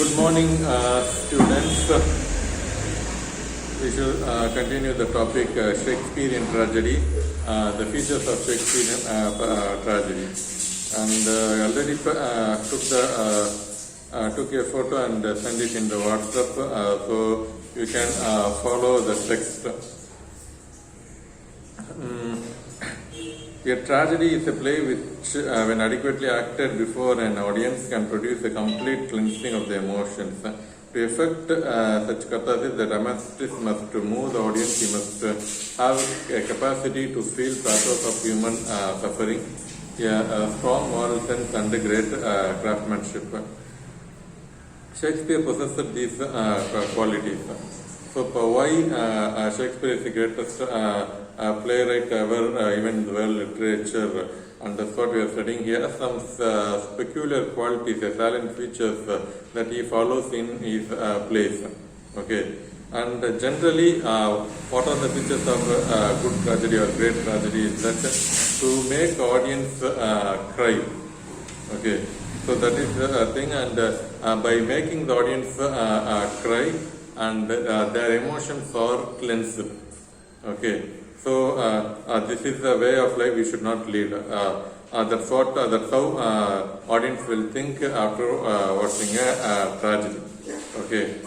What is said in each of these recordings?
Good morning, students. We should continue the topic Shakespearean tragedy, the features of Shakespearean tragedy. And I already took a photo and sent it in the WhatsApp, so you can follow the text. A tragedy is a play which, when adequately acted before an audience, can produce a complete cleansing of the emotions. To effect such catharsis, the dramatist must move the audience. He must have a capacity to feel pathos of human suffering, a strong moral sense, and a great craftsmanship. Shakespeare possessed these qualities. So, why Shakespeare is the greatest playwright ever, even in the world literature, and that's what we are studying here. Some peculiar qualities, salient features that he follows in his plays. Okay, and generally, what are the features of good tragedy or great tragedy is that to make audience cry. Okay, so that is the thing, and by making the audience cry, and their emotions are cleansed. Okay, so this is the way of life we should not lead. That's how audience will think after watching a tragedy. Okay,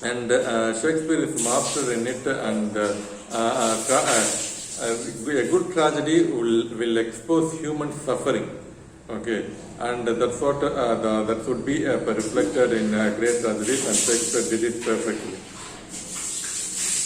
and Shakespeare is master in it, and a good tragedy will expose human suffering. Okay, and that's what that should be reflected in great tragedies, and Shakespeare did it perfectly.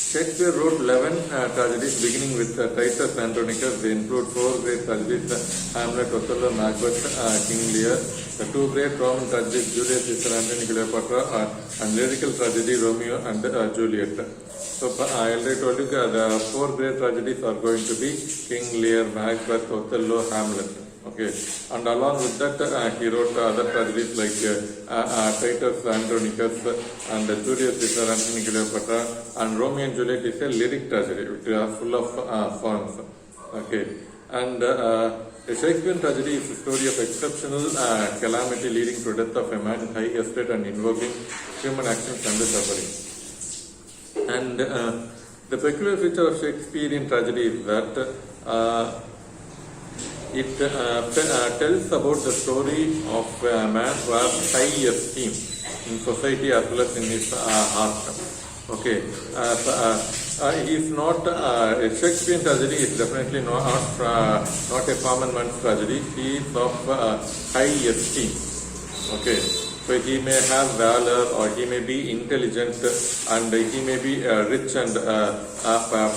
Shakespeare wrote 11 tragedies, beginning with Titus Andronicus. They include 4 great tragedies: Hamlet, Othello, Macbeth, King Lear. The 2 great Roman tragedies, Julius Caesar, Antony Cleopatra, and lyrical tragedy, Romeo and Juliet. So I already told you the 4 great tragedies are going to be King Lear, Macbeth, Othello, Hamlet. Okay, and along with that, he wrote other tragedies like Titus Andronicus and Julius Caesar, Antony Cleopatra, and Romeo and Juliet is a lyric tragedy, which is full of songs. Okay, and a Shakespearean tragedy is a story of exceptional calamity leading to death of a man in high estate and invoking human actions and suffering. And the peculiar feature of Shakespearean tragedy is that it tells about the story of a man who has high esteem in society as well as in his heart. Okay, he is not a Shakespearean tragedy is definitely not a common man's tragedy. He is of high esteem. Okay, so he may have valor, or he may be intelligent, and he may be rich and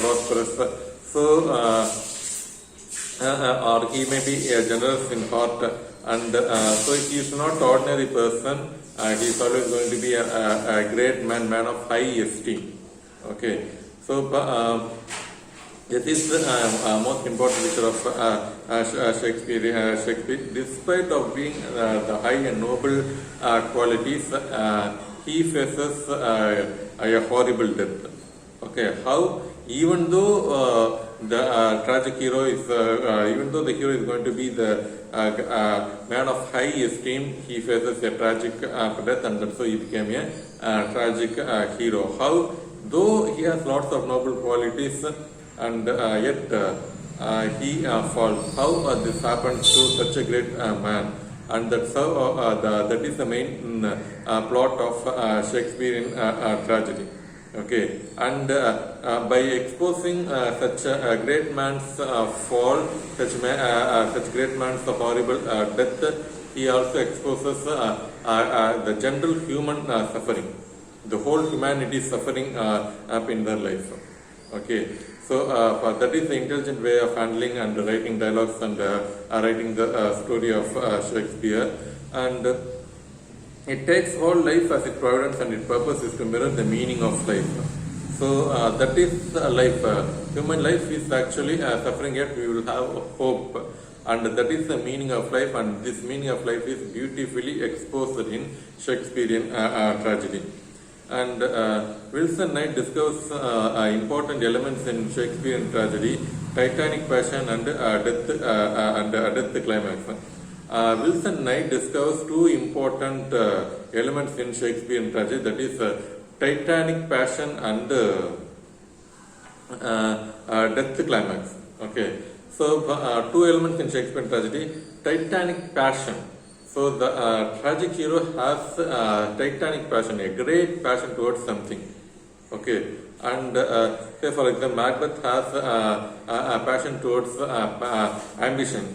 prosperous. So. Or he may be generous in heart, and so he is not ordinary person. He is always going to be a great man of high esteem. Okay, so this is the most important feature of Shakespeare. Despite of being the high and noble qualities, he faces a horrible death. Okay, how? Even though the tragic hero is, even though the hero is going to be the man of high esteem, he faces a tragic death, and that's why he became a tragic hero. How? Though he has lots of noble qualities, and yet he falls. How this happens to such a great man? And that's how that is the main plot of Shakespearean tragedy. Okay, and by exposing such a great man's fall, such great man's horrible death, he also exposes the general human suffering. The whole humanity is suffering up in their life. Okay, so that is the intelligent way of handling and writing dialogues and writing the story of Shakespeare. And it takes whole life as its providence, and its purpose is to mirror the meaning of life. So that is life. Human life is actually suffering, yet we will have hope. And that is the meaning of life, and this meaning of life is beautifully exposed in Shakespearean tragedy. And Wilson Knight discovers important elements in Shakespearean tragedy: Titanic passion and death climax. Wilson Knight discovers two important elements in Shakespearean tragedy, that is Titanic passion and death climax. Okay, so two elements in Shakespearean tragedy: Titanic passion. So the tragic hero has Titanic passion, a great passion towards something. Okay, and say for example, Macbeth has a passion towards ambition.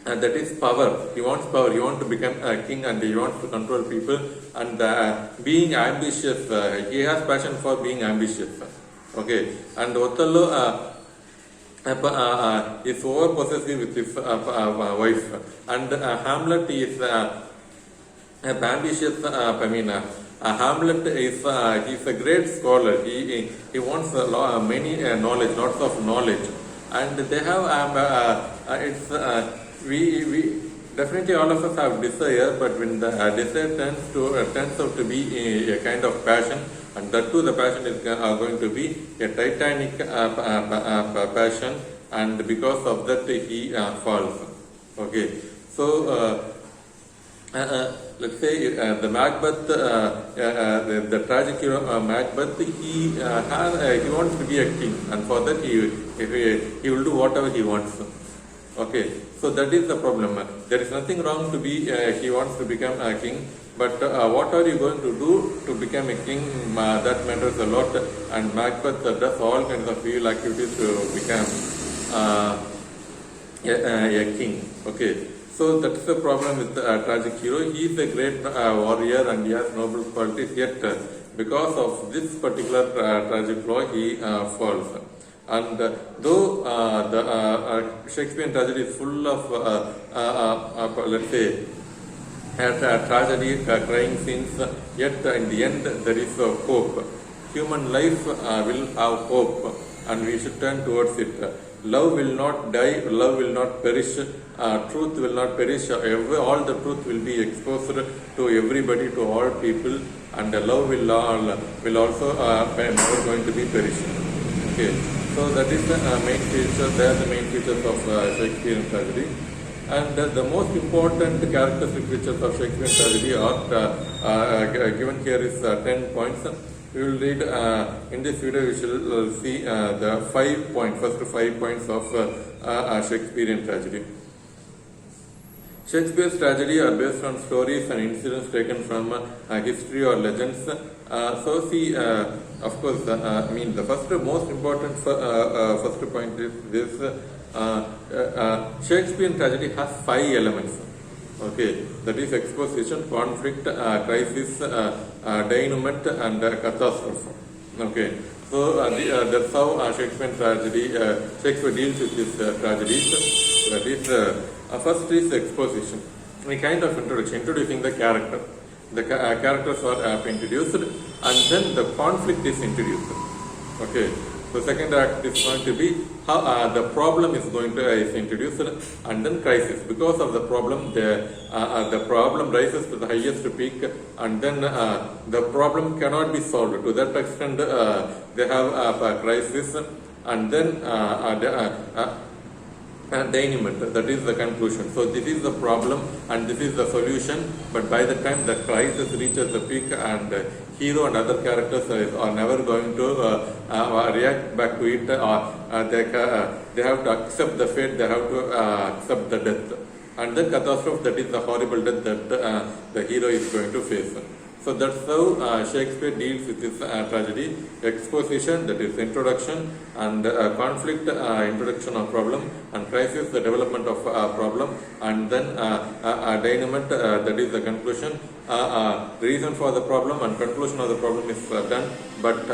And that is power. He wants power. He wants to become a king, and he wants to control people. And being ambitious, he has passion for being ambitious. Okay, and Othello is over possessive with his wife, and Hamlet is ambitious. Hamlet is he's a great scholar. He wants many knowledge, lots of knowledge, and they have it's. We definitely all of us have desire, but when the desire turns out to be a kind of passion, and that too the passion is going to be a Titanic passion, and because of that he falls. Okay, so let's say the Macbeth, the tragic hero Macbeth, he wants to be a king, and for that he will do whatever he wants. Okay, so that is the problem. There is nothing wrong to be, he wants to become a king, but what are you going to do to become a king? That matters a lot, and Macbeth does all kinds of evil activities to become a king. Okay, so that's the problem with the tragic hero. He is a great warrior and he has noble qualities, yet because of this particular tragic flaw, he falls. And though the Shakespearean tragedy is full of, let's say, tragedy, crying scenes, yet in the end there is hope. Human life will have hope, and we should turn towards it. Love will not die, love will not perish, truth will not perish, all the truth will be exposed to everybody, to all people, and love will also never going to be perishing. Okay. So that is the main feature. They are the main features of Shakespearean tragedy, and the most important characteristic features of Shakespearean tragedy are given here is 10 points. We will read in this video. We shall see the 5 points, first 5 points of Shakespearean tragedy. Shakespeare's tragedy are based on stories and incidents taken from history or legends. So see, of course, the first most important first point is this: Shakespearean tragedy has 5 elements. Okay, that is exposition, conflict, crisis, denouement, and catastrophe. Okay, so that's how Shakespeare deals with these tragedies. That is. First is exposition, a kind of introducing the character. The characters are introduced, and then the conflict is introduced. Okay, so second act is going to be how the problem is introduced, and then crisis. Because of the problem, the problem rises to the highest peak, and then the problem cannot be solved. To that extent, they have a crisis, and then denouement, that is the conclusion. So this is the problem and this is the solution, but by the time the crisis reaches the peak, and hero and other characters are never going to react back to it, or they have to accept the fate, they have to accept the death, and then catastrophe, that is the horrible death that the hero is going to face. So that's how Shakespeare deals with this tragedy: exposition, that is introduction, and conflict, introduction of problem, and crisis, the development of problem, and then denouement, that is the conclusion. Reason for the problem and conclusion of the problem is done, but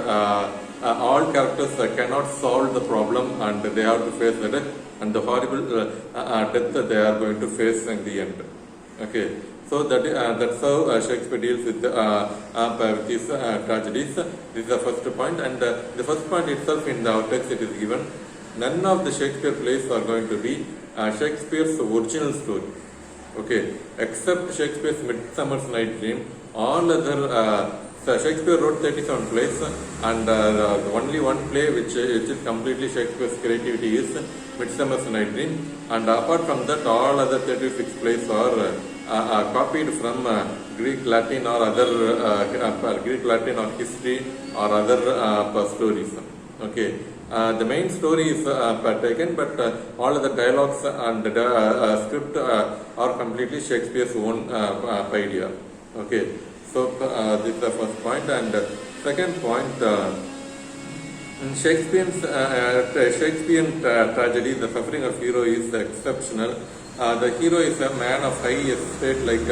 all characters cannot solve the problem, and they have to face the death, and the horrible death that they are going to face in the end. Okay. So that's how Shakespeare deals with these tragedies. This is the first point, and the first point itself in our text it is given. None of the Shakespeare plays are going to be Shakespeare's original story. Okay, except Shakespeare's Midsummer Night's Dream, all other Shakespeare wrote 37 plays, and only one play which is completely Shakespeare's creativity is Midsummer's Night Dream, and apart from that, all other 36 plays are copied from Greek, Latin, or other Greek, Latin, or history, or other stories. Okay. The main story is taken, but all of the dialogues and script are completely Shakespeare's own idea. Okay, so this is the first point, and second point. In Shakespearean tragedy, the suffering of hero is exceptional. The hero is a man of high estate like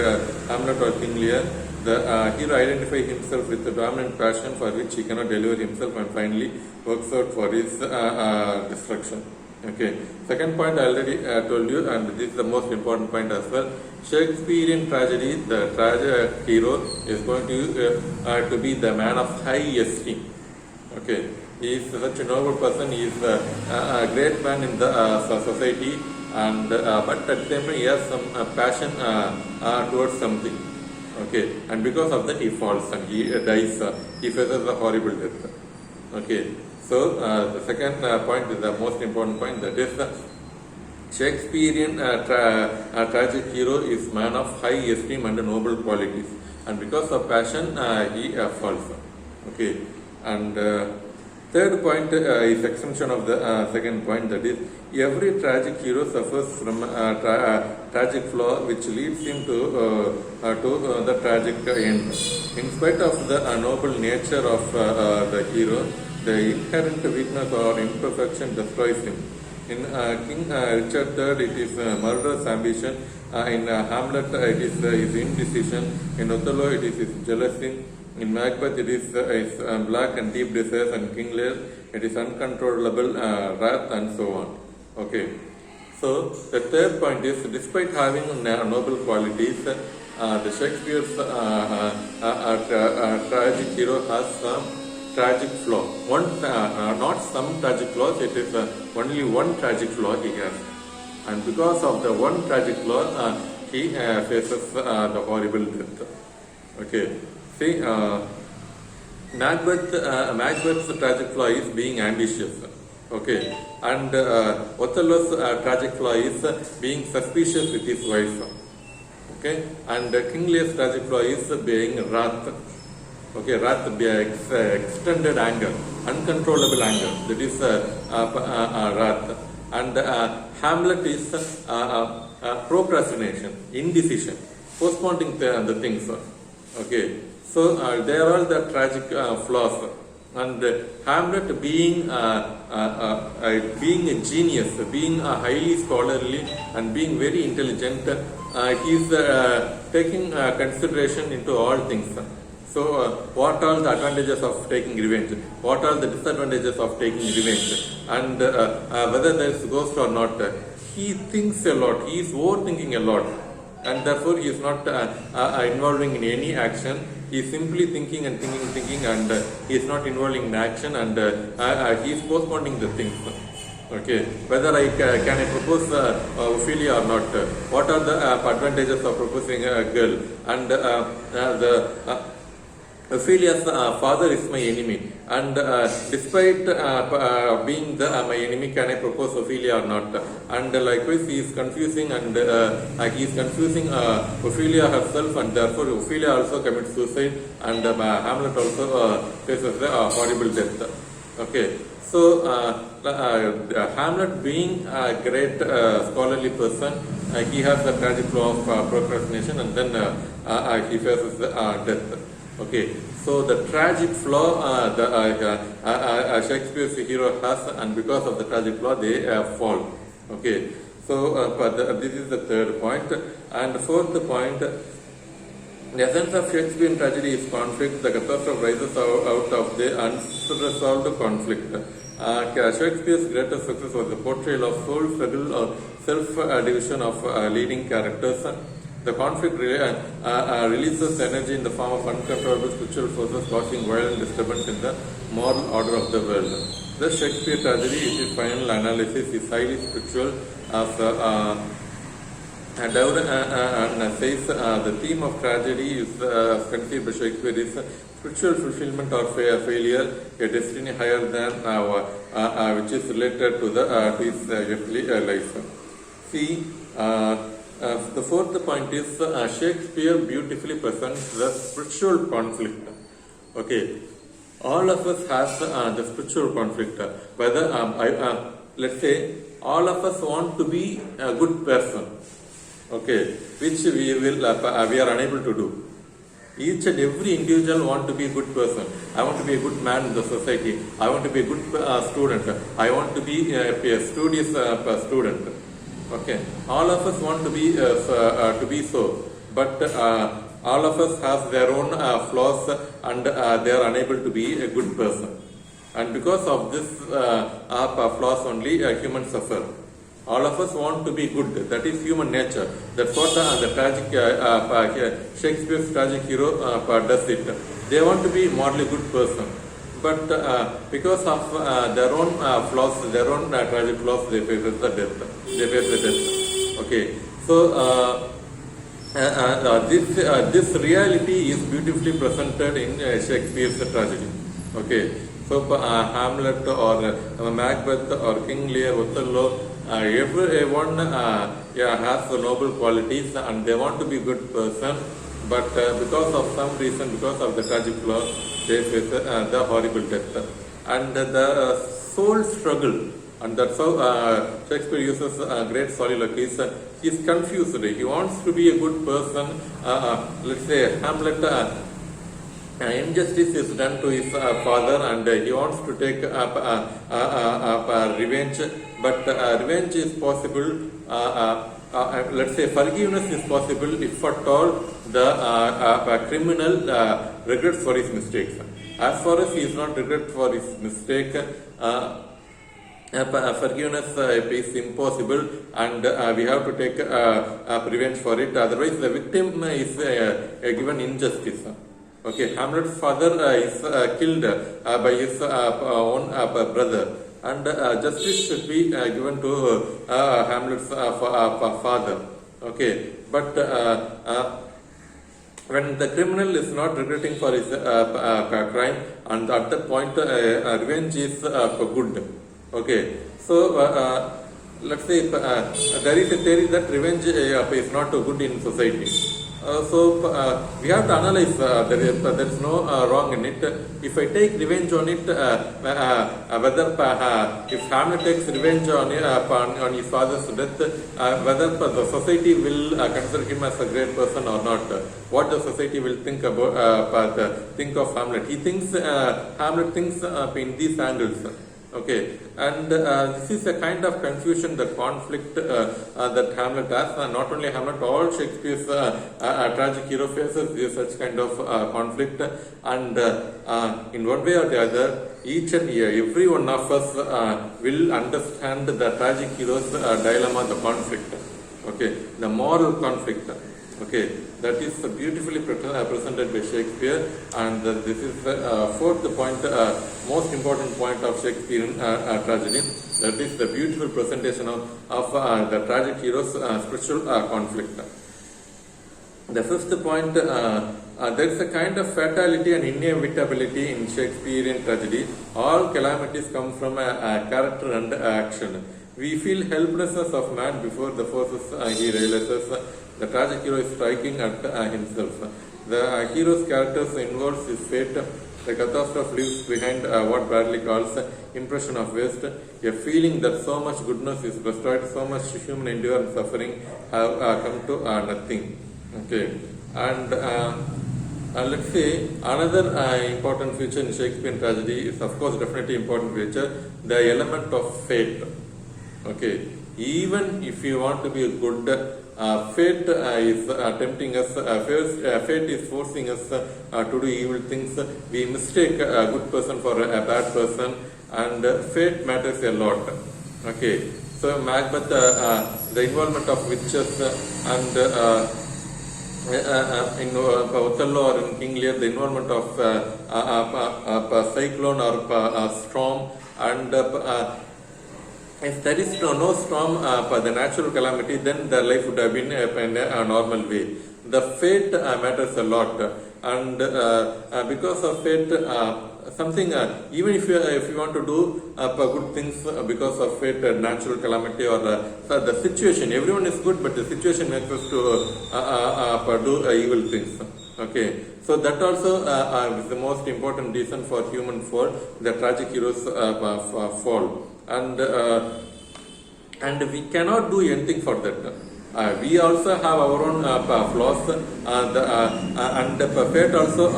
Hamlet or King Lear. The hero identifies himself with the dominant passion for which he cannot deliver himself and finally works out for his destruction. Okay. Second point I already told you, and this is the most important point as well. Shakespearean tragedy, the tragic hero is going to be the man of high esteem. Okay. He is such a noble person. He is a great man in the society, and but at the same time he has some passion towards something. Okay, and because of that he falls and he dies. He faces a horrible death. Okay, so the second point is the most important point. That is the Shakespearean tragic hero is man of high esteem and noble qualities, and because of passion he falls. Okay, and third point is extension of the second point, that is every tragic hero suffers from tragic flaw which leads him to the tragic end. In spite of the noble nature of the hero, the inherent weakness or imperfection destroys him. In King Richard III, it is murderous ambition. In Hamlet, it is his indecision. In Othello, it is his jealousy. In Macbeth, it is black and deep desires, and King Lear, it is uncontrollable wrath, and so on. Okay. So the third point is, despite having noble qualities, the Shakespeare's tragic hero has some tragic flaw. Not some tragic flaws. It is only one tragic flaw he has, and because of the one tragic flaw, he faces the horrible death. Okay. See, Macbeth's tragic flaw is being ambitious. Okay, and Othello's tragic flaw is being suspicious with his wife. Okay, and King Lear's tragic flaw is being wrath. Okay, wrath, extended anger, uncontrollable anger. That is wrath. And Hamlet is procrastination, indecision, postponing the things. Okay. So they are all the tragic flaws, and Hamlet being a genius, being highly scholarly, and being very intelligent, he is taking consideration into all things. So what are the advantages of taking revenge? What are the disadvantages of taking revenge? And whether there is ghost or not, he thinks a lot. He is overthinking a lot, and therefore he is not involving in any action. He is simply thinking, and he is not involving in action, and he is postponing the things. Okay, whether can I propose Ophelia or not? What are the advantages of proposing a girl? And Ophelia's father is my enemy, and despite being my enemy, can I propose Ophelia or not? And likewise, he is confusing, and he is confusing Ophelia herself, and therefore Ophelia also commits suicide, and Hamlet also faces a horrible death. Okay, so Hamlet, being a great scholarly person, he has the tragic flaw of procrastination, and then he faces death. Okay, so the tragic flaw Shakespeare's hero has, and because of the tragic flaw they fall. Okay, so this is the third point. And fourth point, the essence of Shakespearean tragedy is conflict. The catastrophe rises out of the unresolved conflict. Shakespeare's greatest success was the portrayal of soul struggle or self-division of leading characters. The conflict releases energy in the form of uncontrollable spiritual forces, causing violent disturbance in the moral order of the world. The Shakespeare tragedy, in its final analysis, is highly spiritual, as says the theme of tragedy is conceived by Shakespeare is spiritual fulfillment or failure, a destiny higher than which is related to to his earthly life. See, the fourth point is Shakespeare beautifully presents the spiritual conflict. Okay, all of us have the spiritual conflict. Whether let's say all of us want to be a good person, okay, which we are unable to do. Each and every individual want to be a good person. I want to be a good man in the society. I want to be a good student. I want to be a studious student. Okay, all of us want to be so, but all of us have their own flaws, and they are unable to be a good person. And because of this flaws only, humans suffer. All of us want to be good. That is human nature. That's what the tragic Shakespeare's tragic hero does it. They want to be morally good person, but because of their own flaws, their own tragic flaws, they face the death. They face the death. Okay, so this reality is beautifully presented in Shakespeare's tragedy. Okay, so Hamlet or Macbeth or King Lear, Othello, everyone has the noble qualities and they want to be good person, but because of some reason, because of the tragic flaw, they face the horrible death and the soul struggle. And that's how Shakespeare uses great soliloquies. He is confused. He wants to be a good person. Let's say Hamlet, injustice is done to his father, and he wants to take revenge. But revenge is possible. Let's say forgiveness is possible if at all the criminal regrets for his mistakes. As far as he is not regret for his mistake, forgiveness is impossible, and we have to take revenge for it. Otherwise, the victim is given injustice. Okay, Hamlet's father is killed by his own brother, and justice should be given to Hamlet's father. Okay, but when the criminal is not regretting for his crime, and at that point revenge is for good. Okay, so let's say there is a theory that revenge is not good in society. So we have to analyze. There is no wrong in it. If I take revenge on it, whether if Hamlet takes revenge on his father's death, whether the society will consider him as a great person or not. What the society will think about think of Hamlet. He thinks Hamlet thinks in these angles. Okay, and this is a kind of confusion, the conflict that Hamlet has. Not only Hamlet, all Shakespeare's tragic hero faces such kind of conflict, and in one way or the other, each and every one of us will understand the tragic hero's dilemma, the conflict. Okay, the moral conflict. Okay, that is beautifully presented by Shakespeare, and this is the fourth point, most important point of Shakespearean tragedy. That is the beautiful presentation of the tragic hero's spiritual conflict. The fifth point, there is a kind of fatality and inevitability in Shakespearean tragedy. All calamities come from a character and action. We feel helplessness of man before the forces he realizes. The tragic hero is striking at himself. The hero's character involves his fate. The catastrophe leaves behind what Bradley calls impression of waste, a feeling that so much goodness is destroyed, so much human endurance and suffering have come to nothing. Okay, and let's say another important feature in Shakespearean tragedy is, of course, definitely important feature, the element of fate. Okay, even if you want to be good, fate is tempting us, fate is forcing us to do evil things. We mistake a good person for a bad person, and fate matters a lot. Okay, so Macbeth, the involvement of witches, and in Othello or in King Lear, the involvement of cyclone or storm, and if there is no storm for the natural calamity, then the life would have been in a normal way. The fate matters a lot, and because of fate, something even if you want to do good things because of fate, natural calamity, or the situation, everyone is good, but the situation makes us to do evil things. Okay, so that also is the most important reason for human fall. The tragic heroes fall, and we cannot do anything for that. We also have our own flaws, and the fate also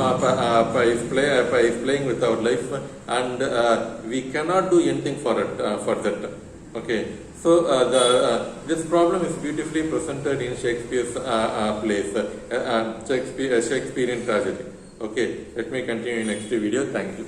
is playing with our life, and we cannot do anything for it for that. Okay, so this problem is beautifully presented in Shakespeare's plays, Shakespearean tragedy. Okay, let me continue in next video. Thank you.